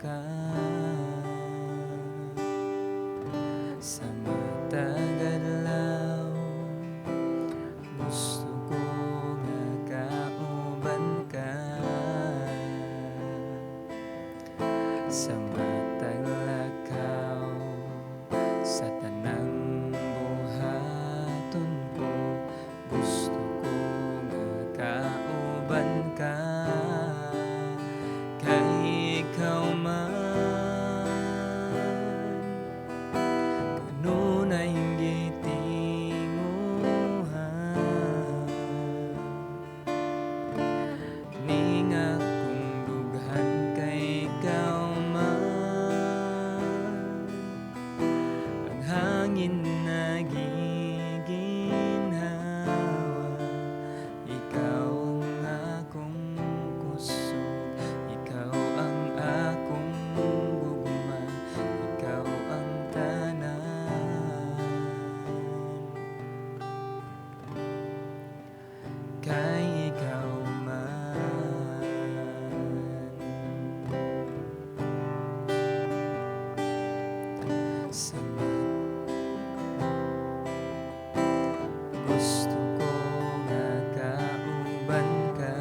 ka sa matag adlaw. Gusto ko nga kauban ka sa matag lakaw. Sa tanang buhaton ko, gusto ko nga kauban ka. Kay ikaw man kanunay gitinguhan, ning akong dughan kay ikaw man. Ang hangin nagiginhawa, ikaw ang akong kusog, ikaw ang akong gugma, ikaw ang tanan. Kay ikaw man sa gusto ko nga kauban ka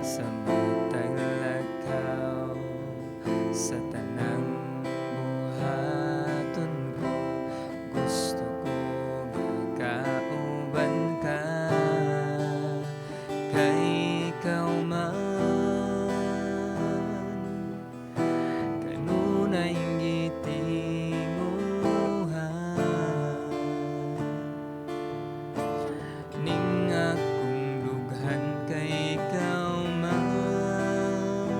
sa matag lakaw. Sa tanang buhaton ko, gusto ko nga kauban ka. Kay ikaw man kanunay gitinguhan, ning akong dughan kay ikaw man.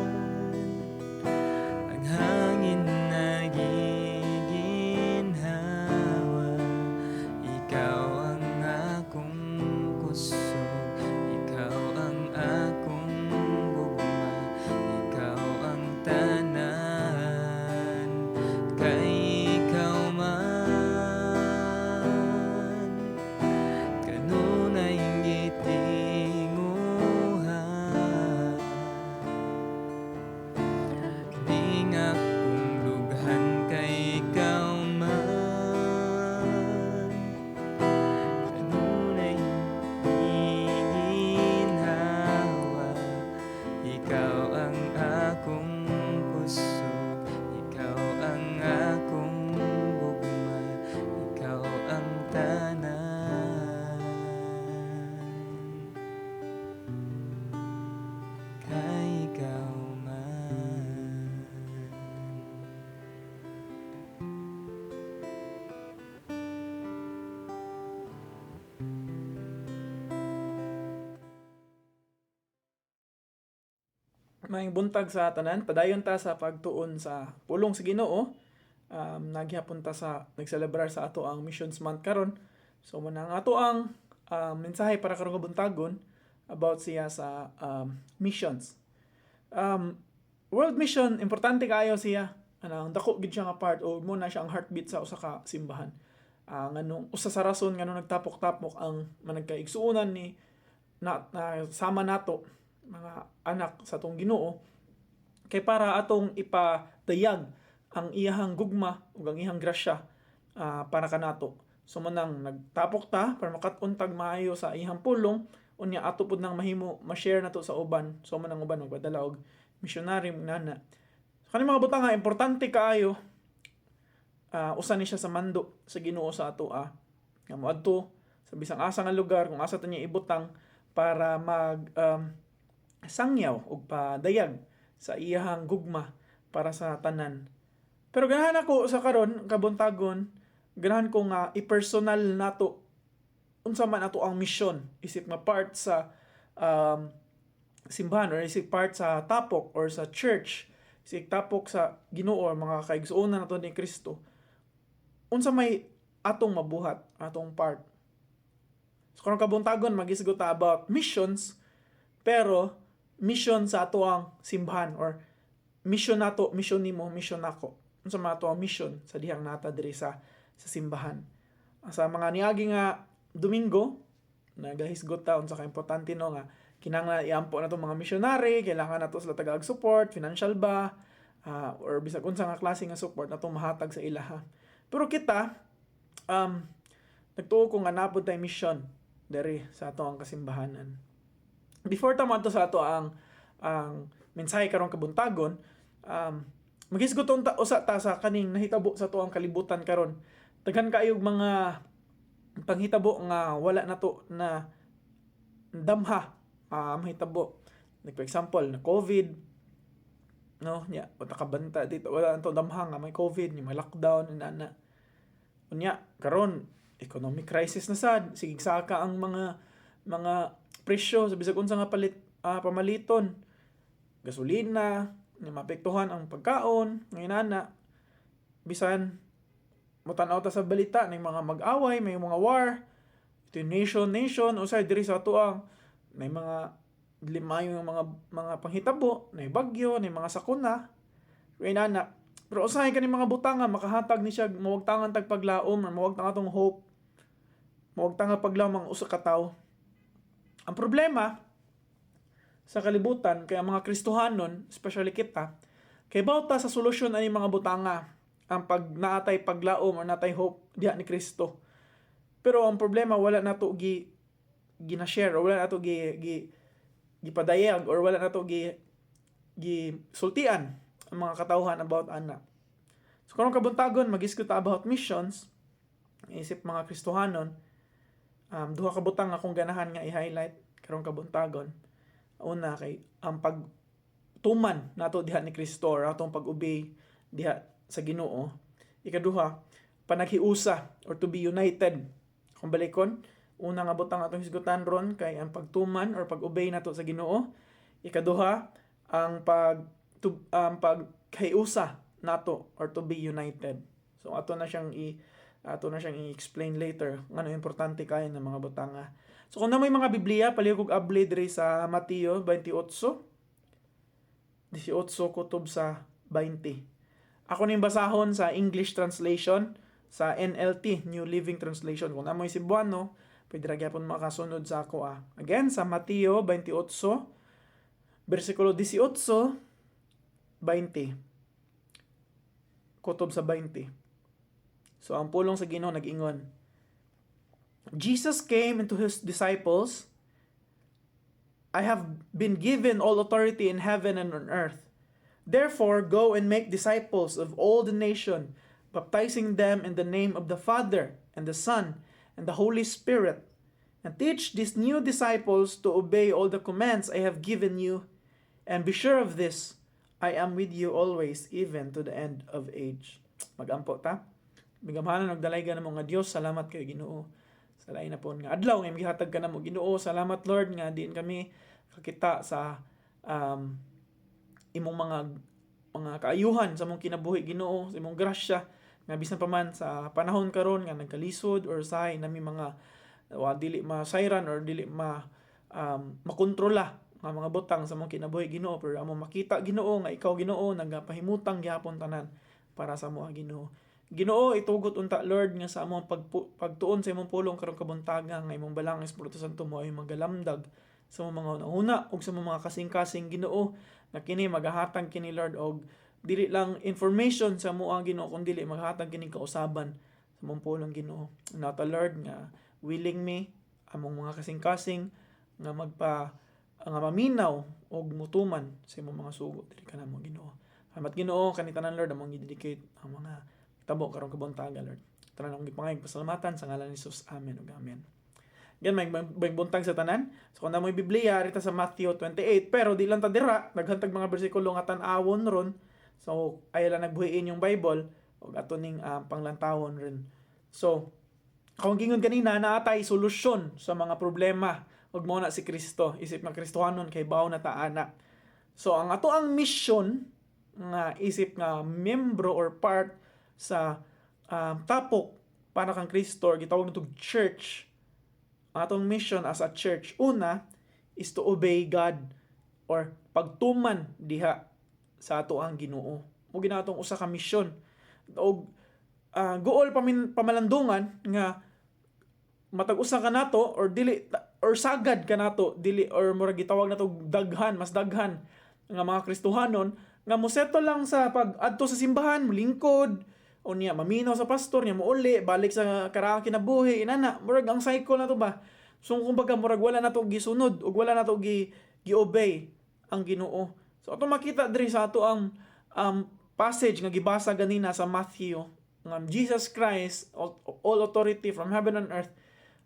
Ang hangin nagiginhawa, ikaw ang akong kusog, ikaw ang akong gugma, ikaw ang tanan. Kay ikaw man kanunay gitinguhan, ning akong dughan kay ikaw man. Kanunay giginhawa, ikaw ang akong kusog, ikaw ang akong gugma, ikaw ang tanan. Kay ikaw man. Maayong buntag sa tanan, padayon ta sa pagtuon sa pulong sa Ginoo. Naghihapon ta sa nagselebrar sa ato ang Missions Month karon. So muna ang ato ang mensahe para karong kabuntagon about siya sa missions. World mission, importante kaayo siya. Ang dako gid siya nga part o mo na siya ang heartbeat sa usa ka simbahan. Nganong usa sa rason nganong nagtapok-tapok ang managkaigsuonan ni na sama nato mga anak sa atong Ginoo kay para atong ipadayag ang iyahang gugma ug ang iyahang grasya para kanato. So manang nagtapok ta para makatuntag maayo sa iyahang pulong unya ato pud nang mahimo ma-share nato sa uban. So manang uban magpadala og missionary nana. So kani mga butang nga importante kaayo usa ni siya sa mando sa Ginoo sa ato nga moadto sa bisang asa nga lugar kung asa ta niya ibutang para mag sangyaw o padayag sa iyahang gugma para sa tanan. Pero ganahan ako sa karon kabuntagon, ganahan ko nga i-personal nato unsa man ato ang mission, isip ma part sa simbahan or isip part sa tapok or sa church, isip tapok sa Ginoo or mga kaigsuonan nato ni Kristo. Unsa may atong mabuhat, atong part. So karon kabuntagon magisgot ta about missions, pero mission sa ato ang simbahan or mission nato, mission nimo, mission nako. Unsa man ato ang mission sa dihang nata diri sa simbahan. Sa mga niagi nga Domingo, nagahisgot ta unsa ka importante no nga kinahanglan iampo na itong mga missionary, kailangan na ito sila tagag-support, financial ba, or bisag unsa nga klase nga support na itong mahatag sa ilaha. Pero kita, nagtuo ko nga napod tayo mission dere sa ato ang kasimbahanan. Before tama to sa ato ang mensahe karong kabuntagon, magisguton ta usa ta sa kaning nahitabo sa ato ang kalibutan karon. Daghan kayog mga panghitabo nga wala na to na damha mahitabo. Like for example, na COVID, no, nya wala kabanta dito, wala na to damha nga may COVID, may lockdown na. Unya karon economic crisis na sad, sigigsaka ang mga presyo sa bisag unsa nga pamaliton. Gasolina, nga maapektuhan ang pagkaon, ngayon na bisan mutanaw ta sa balita ng mga mag-away, may mga war, ito yung nation usay diri sa atuang may mga limayo ng mga panghitabo, may bagyo, may mga sakuna, ngayon na. Pero usahay kani mga butanga makahatag ni siya mawagtangan tag paglaom, mawagtang atong hope, mawagtang paglaom ang usa ka tawo. Ang problema sa kalibutan kay ang mga Kristohanon, especially kita, kay bawta sa solusyon ani mga butanga ang pag naatay paglaom o natay hope diha ni Kristo. Pero ang problema wala nato gina-share or wala nato gipadayag or wala nato sultian ang mga katawhan about ana. So karong kabuntagon mag-isgot about missions, isip mga Kristohanon, duha ka butang akong ganahan nga i-highlight karong kabuntagon. Una kay ang pagtuman nato diha ni Kristo or atong pag-obey diha sa Ginoo. Ikaduha, panaghiusa or to be united. Kung balikon, una nga butang atong hisgutan ron kay ang pagtuman or pag-obey nato sa Ginoo. Ikaduha, ang paghiusa nato or to be united. So ato na siyang i-explain later ngano importante kay ng mga butanga. So kung na may mga Biblia, palihog abli diri sa Mateo 28, 18 kutob sa 20. Ako ning basahon sa English translation sa NLT, New Living Translation. Kung namoy Cebuano, pwede ra gyapon makasunod sa ako. Again, sa Mateo 28, versikulo 18, 20. Kutob sa 20. So ang pulong sa Ginoo nag-ingon, Jesus came into his disciples, I have been given all authority in heaven and on earth. Therefore, go and make disciples of all the nation, baptizing them in the name of the Father and the Son and the Holy Spirit, and teach these new disciples to obey all the commands I have given you. And be sure of this, I am with you always, even to the end of age. Magampo ta. Bigamhanan og dalay ganamo nga Dios, salamat kay Ginoo. Sa lain na pon nga adlaw nga gihatag kanamo Ginoo, salamat Lord nga diin kami kakita sa imong mga kaayuhan sa mong kinabuhi Ginoo, sa imong grasya nga bisan pa man sa panahon karon nga nagkalisod or sahay nami mga dili masayran or dili makontrola nga mga butang sa mong kinabuhi Ginoo, pero amo makita Ginoo nga ikaw Ginoo nagapahimutang gyapon tanan para sa moa Ginoo. Ginoo, itugot unta Lord nga sa among pagtuon sa imong pulong karong kabuntaga nga imong balang Espiritu Santo mo ay magalamdag sa mga una ug sa mga kasing-kasing Ginoo na kini magahatag kini Lord og dili lang information sa mo ang Ginoo kun dili magahatag kini kausaban sa imong pulong Ginoo. Nata Lord nga willing me among mga kasing-kasing nga nga maminaw og mutuman sa imong mga sugo dili kanamo Ginoo. Salamat Ginoo kanitanan Lord among i-dedicate ang mga tabo karong kabuntaga Lord. Tanan akong gipangayag pasalamatan sa ngalan ni Jesus. Amen ug amen. Yan may buntag sa tanan. So kung na mo'y Biblia rita sa Matthew 28, pero di lang ta dira naghantag mga bersikulo nga tan-awon ron. So ay lang nagbuhiin yung Bible ug ato ning panglantawon rin. So kung gingon kanina naatay solusyon sa mga problema ug mao na si Kristo. Isip ng Kristohanon kay bawo na ta ana. So ang ato ang mission nga isip nga membro or part sa tapok para kang Kristo, gitawag nitong church. Atong mission as a church, una is to obey God or pagtuman diha sa ato ang Ginoo. Mo ginatong usa ka mission. Og goal pamalandungan nga matag usa ka nato or dili or sagad kanato dili or murag gitawag nato daghan, mas daghan nga mga Kristohanon nga moseto lang sa pag-adto sa simbahan, lingkod o niya maminaw sa pastor niya mouli balik sa karaang kinabuhi inana murag ang cycle na to ba. So kumbaga murag wala na to gisunod ug wala na to gi-obey ang Ginoo. So ato makita diri sa ato ang passage nga gibasa ganina sa Matthew nga Jesus Christ, all authority from heaven and earth,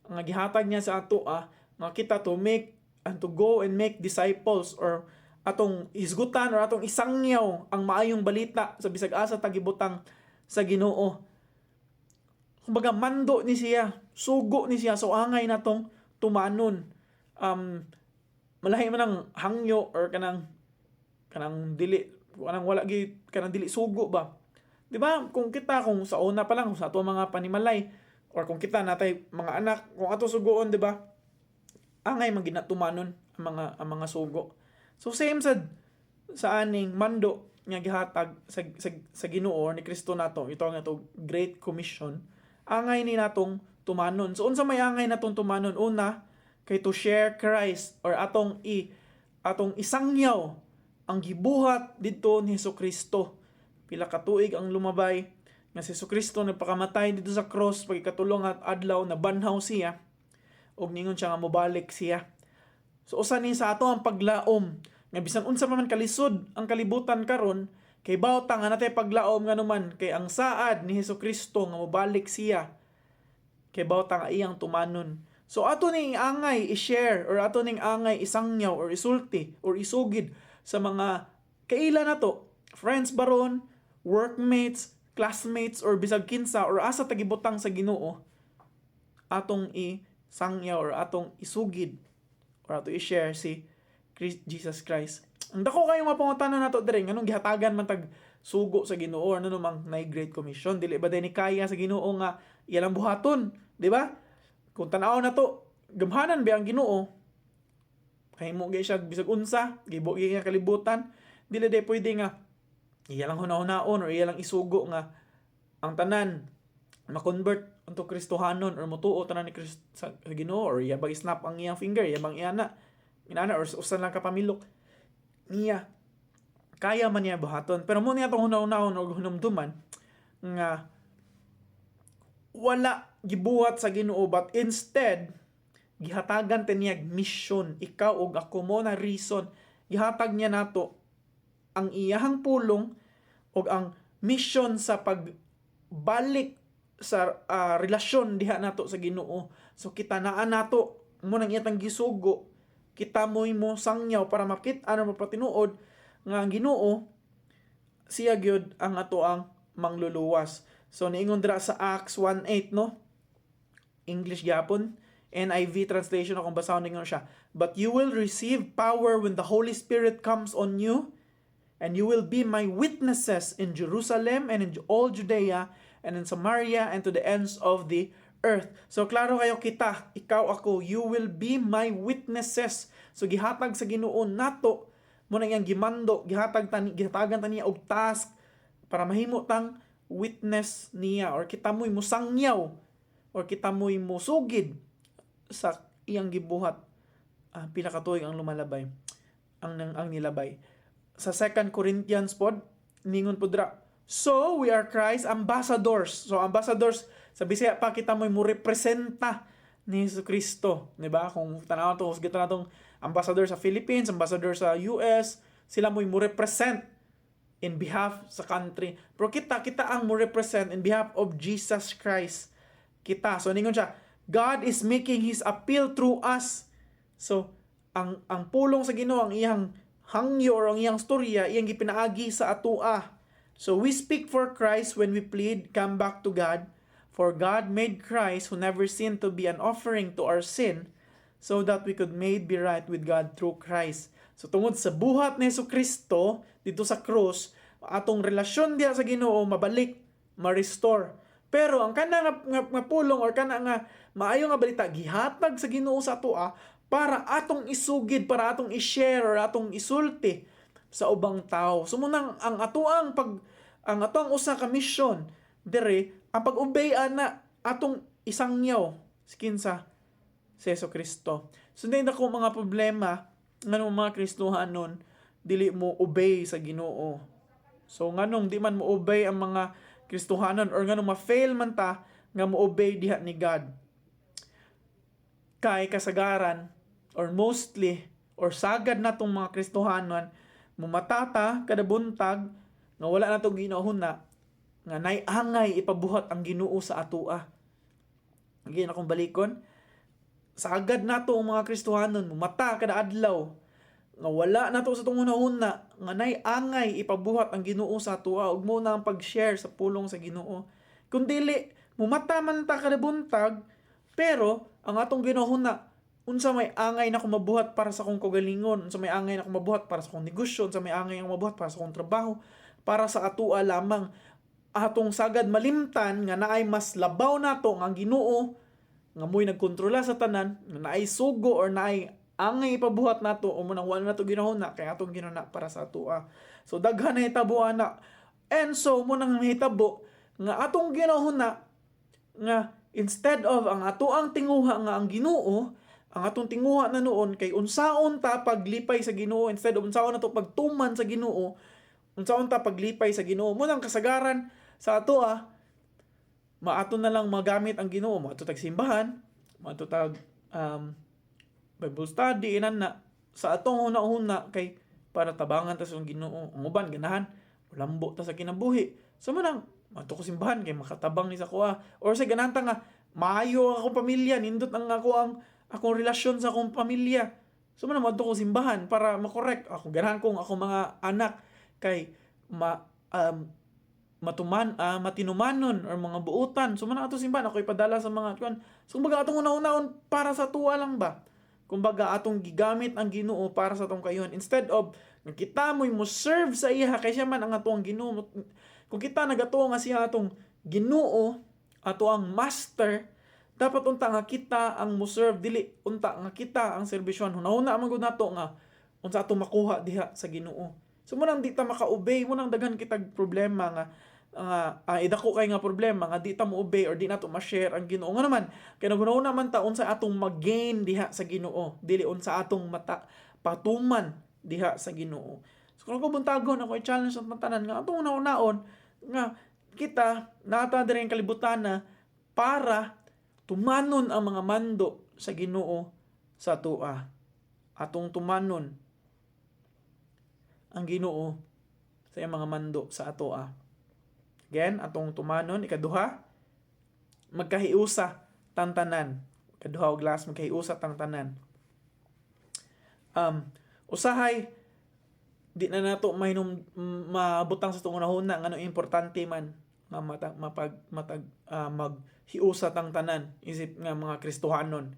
nga gihatag niya sa ato nga kita to make and to go and make disciples or atong isgutan or atong isangyaw ang maayong balita sa bisag asa tagibutang sa Ginoo. Kumbaga mando ni siya, sugo ni siya, so angay natong tumanon. Malahi man ang hangyo or kanang dili kanang wala gi kanang dili sugo ba. Di ba? Kung sa una pa lang sa ato mga panimalay or kung kita natay mga anak, kung ato sugoon, di ba? Angay man ginatumanon ang mga sugo. So same sa aning mando nga gihatag sa Ginoo ni Kristo nato, ito nga to Great Commission, angay ni natong tumanon. So unsa may angay natong tumanon? Una, kay to share Christ or atong isangyaw ang gibuhat didto ni Hesukristo. Pila ka tuig ang lumabay nga si Hesukristo nagpakamatay dito sa cross pagkatulong at adlaw na banhaw siya ug ningon siya nga mobalik siya. So usa ni sa ato ang paglaom nga bisan unsa man kalisod ang kalibutan karon kay bawta nga natay paglaom nga naman kay ang saad ni Hesukristo nga mobalik siya kay bawta nga iyang tumanon. So ato ning angay i-share or ato ning angay isangyaw or isulti or isugid sa mga kaila nato, friends baron, workmates, classmates, or bisag kinsa, or asa tagibutang sa Ginoo, atong isangyaw or atong isugid or ato i-share si Jesus Christ. Ang dako kayo nga pangutanon nato dire, anong gihatagan man tag sugo sa Ginoo or ano namang nay Great Commission, dili ba ni kaya sa Ginoo nga ilang buhaton, di ba? Kung tan-aw nato, gamhanan ba ang Ginoo? Kay mo gyud siya bisag unsa, gibo gyud nga kalibutan, dili day pwede nga iya lang hunahon or iya lang isugo nga ang tanan ma-convert unto Kristohanon or motuo tanan ni Kristo sa Ginoo or iya bang snap ang iyang finger, iya bang inana or usan lang kapamilok niya. Kaya man niya buhaton. Pero mo niya itong hunahon o hunumduman nga wala gibuhat sa Ginoo but instead gihatagan tiniyag mission. Ikaw og ako mo na reason gihatag niya nato ang iyahang pulong o ang mission sa pagbalik sa relasyon diha nato sa Ginoo. So kita naa nato mo nang iyang gisugo, kita mo sangyaw para makita ano mapatinuod nga ang Ginoo siya gyud ang ato ang mangluluwas. So niingon dira sa Acts 1:8 no. English gyapon, NIV translation akong basahon ningon siya. But you will receive power when the Holy Spirit comes on you. And you will be my witnesses in Jerusalem and in all Judea and in Samaria and to the ends of the earth. So klaro kayo kita, ikaw ako, you will be my witnesses. So gihatag sa Ginoo nato mo na iyang gimando, gihatagan tani og task para mahimo tang witness niya or kita mo'y musangyaw or kita mo'y musugid sa iyang gibuhat. Pila ka tuig ang lumalabay ang nilabay. Sa 2 Corinthians pod, ningon po dira, so we are Christ ambassadors. So ambassadors, sa Bisaya pa kita mo representa ni Jesucristo, di ba? Kung tanaw to, husgit na itong ambassador sa Philippines, ambassador sa US, sila mo represent in behalf sa country. Pero kita ang mo represent in behalf of Jesus Christ. Kita. So ningon siya, God is making His appeal through us. So ang pulong sa Ginoo, ang iyang hangyo or ang iyang storya, iyang gipinaagi sa atua. So we speak for Christ when we plead, come back to God. For God made Christ, who never sinned, to be an offering to our sin, so that we could made be right with God through Christ. So tungod sa buhat ni Jesucristo dito sa cross, atong relasyon diha sa Ginoo mabalik, ma-restore. Pero ang kana nga pulong or kana nga maayo nga balita gihatag sa Ginoo sa atua para atong isugid, para atong i-share or atong isulti sa ubang tao. So munang ang atoang usa ka mission dire ang pag-obey ana atong isangyaw kinsa si Jesucristo. So dahil ako mga problema nganong mga Kristohanon dili mo obey sa Ginoo. So nganong di man mo obey ang mga Kristohanon or nganong ma-fail man ta nga mo obey diha ni God. Kay kasagaran or mostly or sagad natong mga Kristohanon mumatata kada buntag nga wala na itong ginahuna nga naiangay ipabuhat ang Ginoo sa atoa. Again akong balikon, sagad nato ang mga Kristohanon mumata kada adlaw nga wala nato sa itong hunahuna nga naiangay ipabuhat ang Ginoo sa atoa ug mo na ang pag-share sa pulong sa Ginoo. Kung dili mumata man ta kada buntag pero ang atong ginahuna unsa may angay na mabuhat para sa akong kagalingon, unsa may angay na mabuhat para sa akong negosyo, unsa may angay na mabuhat para sa akong trabaho, para sa atua lamang atong sagad malimtan nga naay mas labaw nato ang Ginoo nga mo'y nagkontrola sa tanan, nga naay sugo or naay angay ipabuhat nato o munang wala nato ginahuna kay atong ginuna para sa atua. So daghan na hitabo ana. And so munang mahitabo nga atong ginahuna nga instead of ang atoang tinguha nga ang Ginoo, ang atong tinguha na noon kay unsaon ta paglipay sa Ginoo instead of unsaon nato pagtuman sa Ginoo, unsaon ta paglipay sa Ginoo. Munang kasagaran sa atoa maato na lang magamit ang Ginoo, maato tag simbahan, maato tag Bible study inan na sa atong una-una kay para tabangan ta sa Ginoo. Ang uban ganahan lambo ta sa kinabuhi. So manang maato ko simbahan kay makatabang ni sa kuha or sa ganahan ta nga maayo akong pamilya, nindot ang akong relasyon sa akong pamilya. So man madto ko simbahan para makorek ako ganahan kong akong mga anak kay matinumanon or mga buutan. So man ato simbahan ako ipadala sa mga kuan. So kumbaga atong una-unaon para sa tuwa lang ba. Kumbaga atong gigamit ang Ginoo para sa atong kayuhan instead of kita mo serve sa iya kay siya man ang atong Ginoo. Kung kita nagatuo nga siya atong Ginoo, ato ang master, dapat unta nga kita ang mo-serve dili unta nga kita ang serbisyon. Hunahuna man gud nato nga unsa ato makuha diha sa Ginoo. So munang di ta maka-obey, munang daghan kitag problema nga idako kay nga problema nga di ta mo obey or di nato ma-share ang Ginoo. Nga naman kay nagunahuna man ta unsa atong mag-gain diha sa Ginoo, dili unsa atong patuman diha sa Ginoo. So kung buntagon ako i-challenge sa tanan nga atong una-unaon nga kita nata diri ang kalibutan na para tumanon ang mga mando sa Ginoo sa tua. Atong tumanon ang Ginoo sa iyang mga mando sa atoa. Again, atong tumanon ikaduha magkahiusa tang tanan. Ikaduha og last magkahiusa tang tanan. Usahay di na nato mabutang sa itong unahuna nga importante man nga maghiusa tang tanan isip nga mga Kristohanon.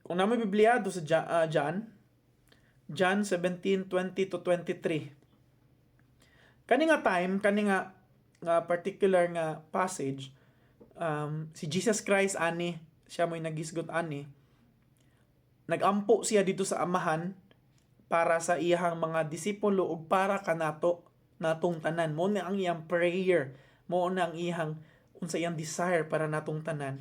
Kung na may Biblia do sa John 17:20-23. Kani nga time, kani nga particular nga passage, si Jesus Christ ani, siya mo'y nagisgot ani, nagampo siya dito sa amahan para sa iyang mga disipulo ug para kanato natong tanan. Mo na ang iyang prayer, mo na ang iyang unsa iyang desire para natong tanan.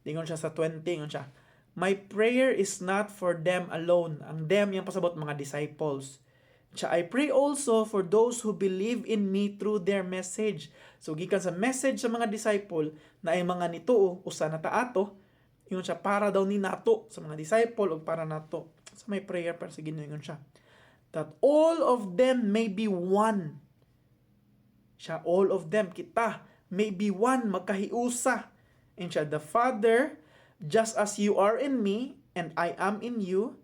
Dingon siya sa 20, ingon siya, "My prayer is not for them alone." Ang them yang pasabot mga disciples. Siya, "I pray also for those who believe in me through their message." So gikan sa message sa mga disciple na ay mga nituo usa na taato, ingon siya para daw ni nato sa mga disciple ug para nato. So may prayer para sa Ginoo ingon siya, "That all of them may be one." Siya, all of them, kita, may be one, magkahiusa. And siya, "The Father, just as you are in me, and I am in you,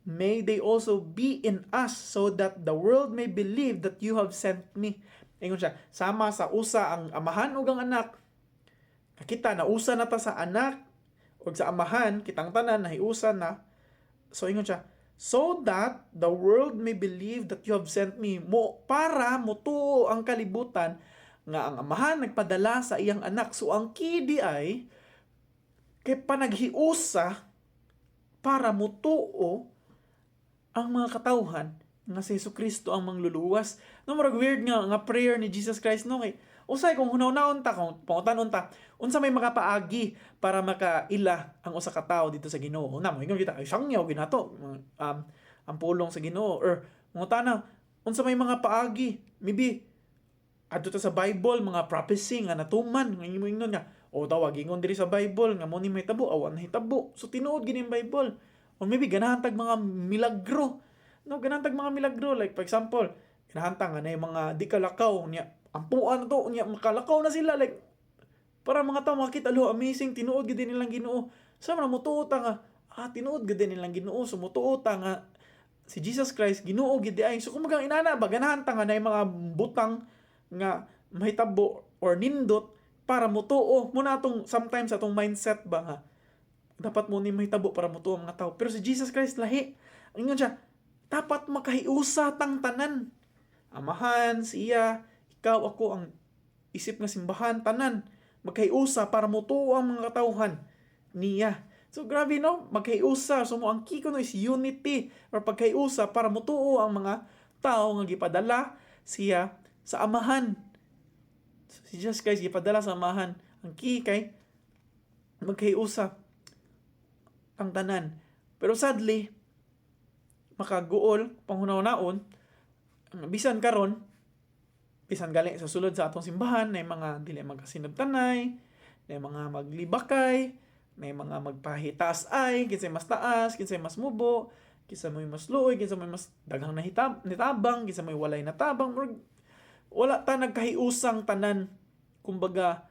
may they also be in us, so that the world may believe that you have sent me." Ingon siya, sama sa usa ang amahan ug ang anak. Kita, nausa na ta sa anak ug sa amahan, kitang tanan, nahiusa na. So ingon siya, "So that the world may believe that you have sent me." Para motuo ang kalibutan nga ang amahan nagpadala sa iyang anak. So ang key ay kay panaghiusa para motuo ang mga katawhan nga si Jesucristo ang mangluluwas. No, marag weird nga prayer ni Jesus Christ no kay Usay kung hunaw-naon ta, kung pangutan-on ta, unsa may makapaagi para makaila ang usa ka tawo dito sa Ginoo. Una mo ingon kita, ay sangyaw ginato ang pulong sa Ginoo, or mangutana unsa may mga paagi, maybe adto ta sa Bible mga prophecy nga natuman nga imo ingnon nga o tawag ingon diri sa Bible nga mo ni may tabo awan na hitabo. So tinuod gini ang Bible. O maybe ganahan tag mga milagro. No, ganahan tag mga milagro, like for example, ganahan tag nga na yung mga di kalakaw niya ampuan na to niya makalakaw na sila, like para mga tao makita lo amazing, tinuod gid nilang Ginoo. Sa man mutuo ta nga tinuod gid nilang Ginoo, so mutuo ta nga si Jesus Christ Ginoo gid ay. So kung magang inana ba ganahan ta nga na yung mga butang nga mahitabo or nindot para mutuo mo na atong sometimes atong mindset ba nga dapat mo ni mahitabo para mutuo ang mga tao. Pero si Jesus Christ lahi, ingon siya dapat makahiusa tang tanan, amahan siya, ikaw ako ang isip nga simbahan tanan magkahiusa para mutuo ang mga katawhan niya. So grabe no, magkahiusa. So mo ang key kuno is unity or pagkahiusa para mutuo ang mga tao nga gipadala siya sa amahan. So, si Jesus Christ gipadala sa amahan. Ang key kay magkahiusa ang tanan. Pero sadly makaguol panghunahon bisan karon, bisan gali sa sulod sa atong simbahan na mga dili magkasinabtanay, na mga maglibakay, na mga magpahitaas ay, kinsay mas taas, kinsay mas mubo, kinsay may mas luoy, kinsay may mas daghang nitabang, kinsay may walay natabang. Wala ta nagkahiusang tanan. Kumbaga,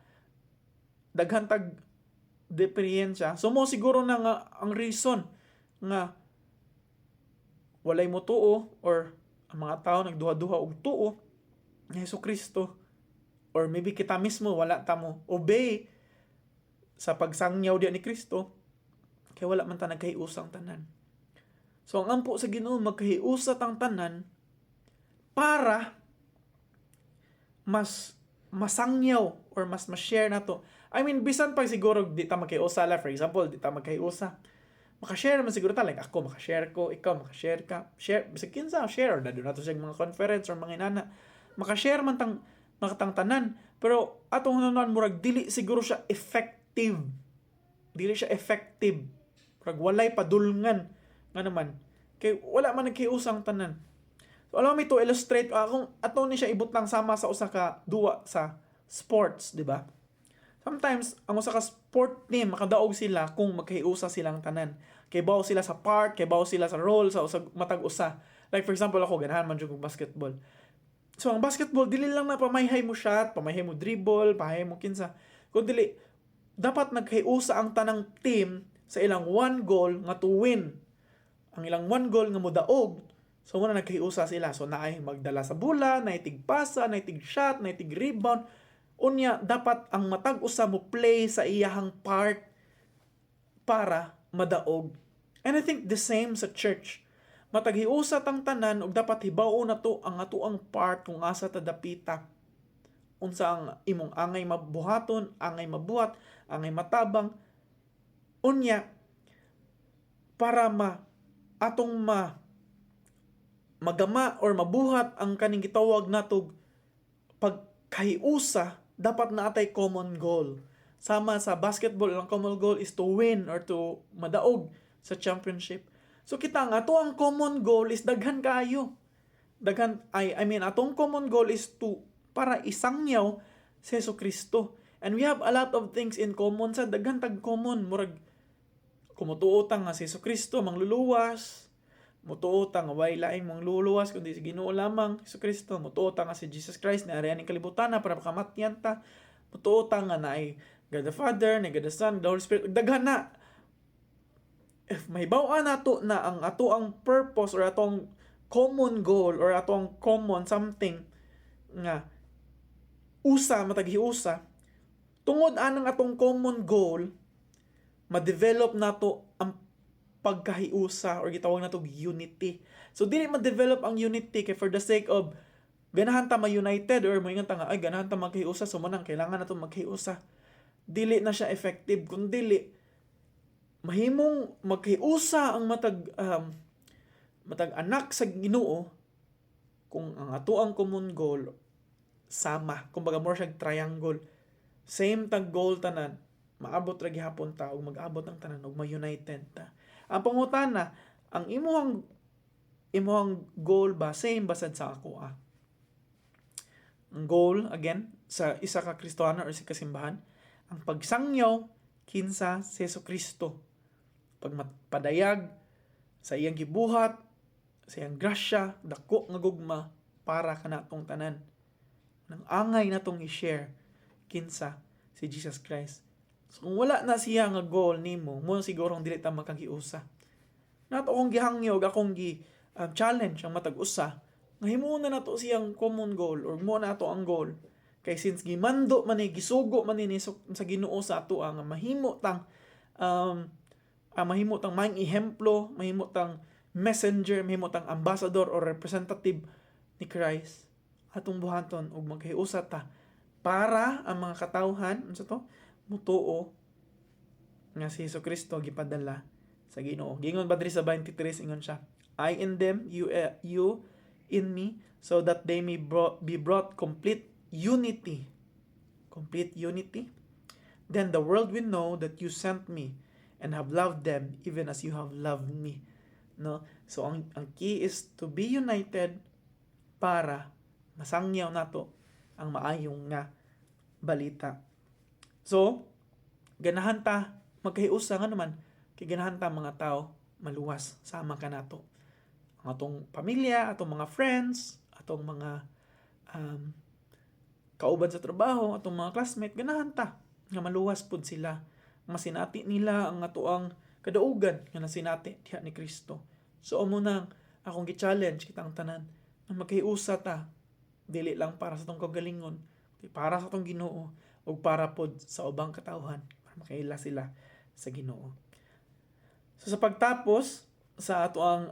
daghan tag diferensya. So mo siguro na nga ang reason nga walay mo tuo or ang mga tao nagduha-duha og tuo ni Jesucristo, or maybe kita mismo wala ta mo obey sa pagsangyaw diya ni Kristo, kay wala man ta nagkahiusang tanan. So ang ampo sa Ginoo magkahiusa tang tanan para mas masangyaw or mas ma-share na to. I mean, bisan pag siguro di ta magkahiusa, for example, di ta magkahiusa, makashare naman siguro ta, like ako makashare ko, ikaw makashare ka, share bisag kinsa share, or dadto nato sa mga conference or mga inana, makashare man tang makatang tanan. Pero atong nanon murag dili siguro siya effective. Dili siya effective. Murag walay padulngan nga naman kay wala man nagkiusang tanan. So allow me to illustrate kung ato ni siya ibutang sama sa usa ka duwa sa sports, di ba? Sometimes ang usa ka sport team makadaog sila kung magkahiusa silang tanan. Kay bawo sila sa part, kay bawo sila sa role sa usa matag usa. Like for example ako ganahan man jud kog basketball. So ang basketball dili lang na pamayhay mo shot, pamayhay mo dribble, pamayhay mo kinsa. Kun dili dapat nagkahiusa ang tanang team sa ilang one goal nga to win. Ang ilang one goal nga modaog. So muna nagkahiusa sila. So naay magdala sa bola, naay tigpasa, naay tig shot, naay tig rebound. Unya dapat ang matag usa mo play sa iyahang part para madaog. And I think the same sa church. Mataghiusa tang tanan ug dapat hibaw na to ang atuang part kung asa ta dapita. Unsa ang imong angay mabuhaton, angay mabuhat, angay matabang. Unya para magama or mabuhat ang kaning gitawag natog pagkahiusa, dapat naatay common goal. Sama sa basketball, ang common goal is to win or to madaog sa championship. So kita nga ato ang common goal is daghan kaayo. I mean atong common goal is to para isangyaw si Jesucristo. And we have a lot of things in common sa daghan tag common. Murag kumutuo ta nga si Jesucristo mangluluwas. Mutuo ta nga way laing mangluluwas kundi si Ginoo lamang Jesucristo. Mutuo ta nga si Jesus Christ na arian ning kalibutan na para makamatyan ta. Mutuo ta nga naay God the Father, na God the Son, the Holy Spirit. Daghan na. If mahibaw-an nato na ang ato ang purpose or atong common goal or atong common something nga mataghiusa, tungod anang atong common goal, ma-develop nato ang pagkahiusa or gitawag nato unity. So dili ma-develop ang unity kay for the sake of ganahan ta ma-united or moingon ta nga ay ganahan ta magkahiusa so manang kailangan nato magkahiusa. Dili na siya effective kun dili mahimong magkahiusa ang matag anak sa Ginoo kung ang ato ang common goal sama, kumbaga more siya triangle, same tag goal tanan, maabot ra gihapon ta ug mag-abot ang tanan ug ma-united ta. Ang pangutana, ang imong goal ba same basad sa ako? Ang goal again sa isa ka Kristiyano or sa kasimbahan, ang pagsangyaw kinsa si Jesucristo, pagpadayag sa iyang gibuhat, sa iyang grasya, dako nga gugma para kanatong tanan. Nang angay natong i-share kinsa si Jesus Christ. So, kung wala na siya nga goal nimo, mo siguro dili ta makagiusa. Nato akong gihangyo, akong challenge ang matag-usa, nga himuon na nato siyang common goal or mo na ato ang goal. Kay since gimando man ni gisugo man ni sa Ginoo sa ato nga mahimo tang maing ehemplo, mahimo tang messenger, mahimo tang ambassador or representative ni Christ atong buhaton ug maghiusa ta para ang mga katawhan unsa to mutuo nga si Jesucristo gipadala sa Ginoo. Gingon ba diri sa 23 ingon siya, I in them, you in me, so that they may be brought complete unity. Complete unity. Then the world will know that you sent me and have loved them even as you have loved me. No? So ang key is to be united para masangyaw nato ang maayong nga balita. So, ganahan ta magkahiusa nga naman kay ganahan ta mga tao maluwas sama ka nato. Ang atong pamilya, atong mga friends, atong mga kauban sa trabaho, atong mga classmate, ganahan ta nga maluwas pud sila. Masinati nila ang atoang kadaugan nga nasinati diha ni Kristo. So amo nang akong gi-challenge kitang tanan na magkahiusa ta dili lang para sa atong kagalingon, para sa atong Ginoo ug para pod sa ubang katawhan para makaila sila sa Ginoo. So sa pagtapos sa atoang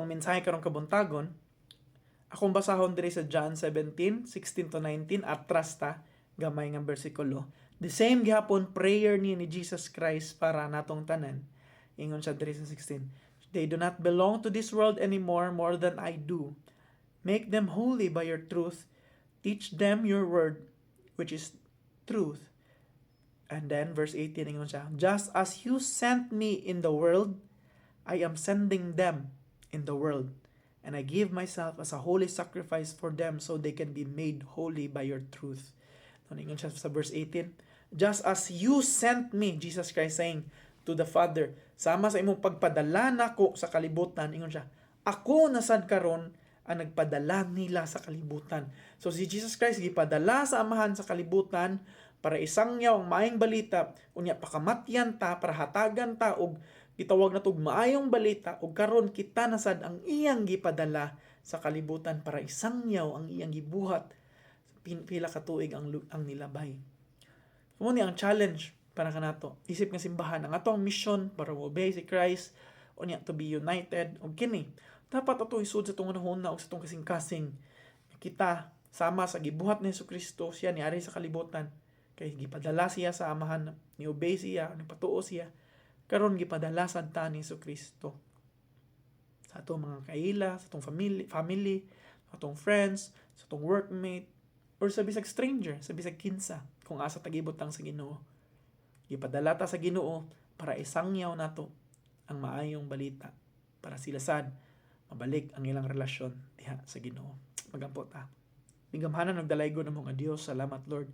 mensahe karong kabuntagon, akong basahon diri sa John 17:16-19 atras ta gamay nga bersikulo. The same gihapon prayer ni Jesus Christ para natong tanan. Ingon siya diri sa 16. They do not belong to this world anymore more than I do. Make them holy by your truth. Teach them your word, which is truth. And then verse 18 ingon siya, just as you sent me in the world, I am sending them in the world. And I give myself as a holy sacrifice for them so they can be made holy by your truth. Ingon siya sa verse 18, just as you sent me, Jesus Christ saying to the Father, sama sa imong pagpadala nako sa kalibutan, ingon siya, ako nasad karon ang nagpadala nila sa kalibutan. So si Jesus Christ gipadala sa amahan sa kalibutan para isangyaw ang maayong balita, unya pakamatyan ta para hatagan ta og gitawag na tog maayong balita ug karon kita nasad ang iyang gipadala sa kalibutan para isangyaw ang iyang gibuhat pila ka tuig ang nilabay. Mo ni ang challenge para kanato. Isip nga simbahan ang atong mission para obey si Christ unya to be united og kini. Dapat ato isud sa atong hunahuna og sa atong kasing-kasing. Kita sama sa gibuhat ni Jesucristo, siya niari sa kalibutan. Kay gipadala siya sa amahan, ni obey siya, ni patuo siya. Karon gipadala sad ta ni Jesucristo sa atong mga kaila, sa atong family, sa atong friends, sa atong workmate, or sa bisag stranger, sa bisag kinsa, kung asa tagibot tang sa Ginoo. Gipadala ta sa Ginoo para isangyaw nato ang maayong balita para sila sad mabalik ang ilang relasyon diha sa Ginoo. Magampo ta. Migamhanan og dalaygon namo nga Dios, salamat Lord.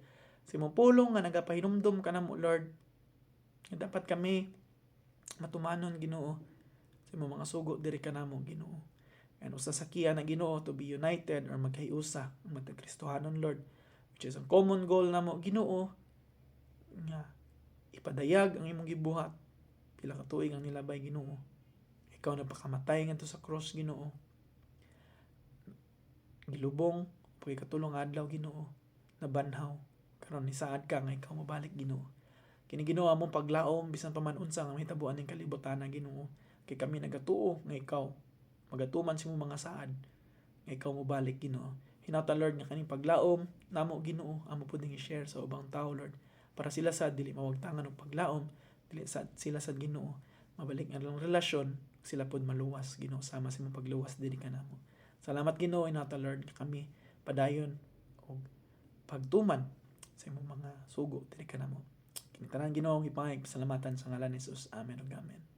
Sa imong pulong nga nagapahinumdum kanamo Lord. Dapat kami matumanon Ginoo sa imong mga sugo diri kanamo Ginoo. And usa sa kiya na Ginoo to be united or magkahiusa ang matag Kristohanon Lord, which is ang common goal namo Ginoo nga ipadayag ang imong gibuhat pila ka tuig ang nilabay Ginoo. Ikaw na pakamatay ngadto sa cross Ginoo. Gilubong pagay katulong adlaw Ginoo, nabanhaw karon ni saad ka nga ikaw mabalik Ginoo. Kini Ginoo among paglaom bisan pa man unsa nga mahitabuan ning kalibutan na Ginoo. Kay kami nagatuo nga ikaw magatuman sa imong mga saad nga ikaw mobalik Ginoo. Hinauta Lord nga kaning paglaom namo Ginoo amo pud ning i-share sa ubang tao Lord para sila sad dili mawagtangan og paglaom, dili sad sila sad Ginoo mabalik ang ilang relasyon, sila pod maluwas Ginoo sama sa imong pagluwas diri kanamo. Salamat Ginoo, hinauta Lord kami padayon o pagtuman sa imong mga sugo dili ka namo. Kini tanan Ginoo gipangay pasalamatan sa ngalan ni Jesus. Amen ug amen.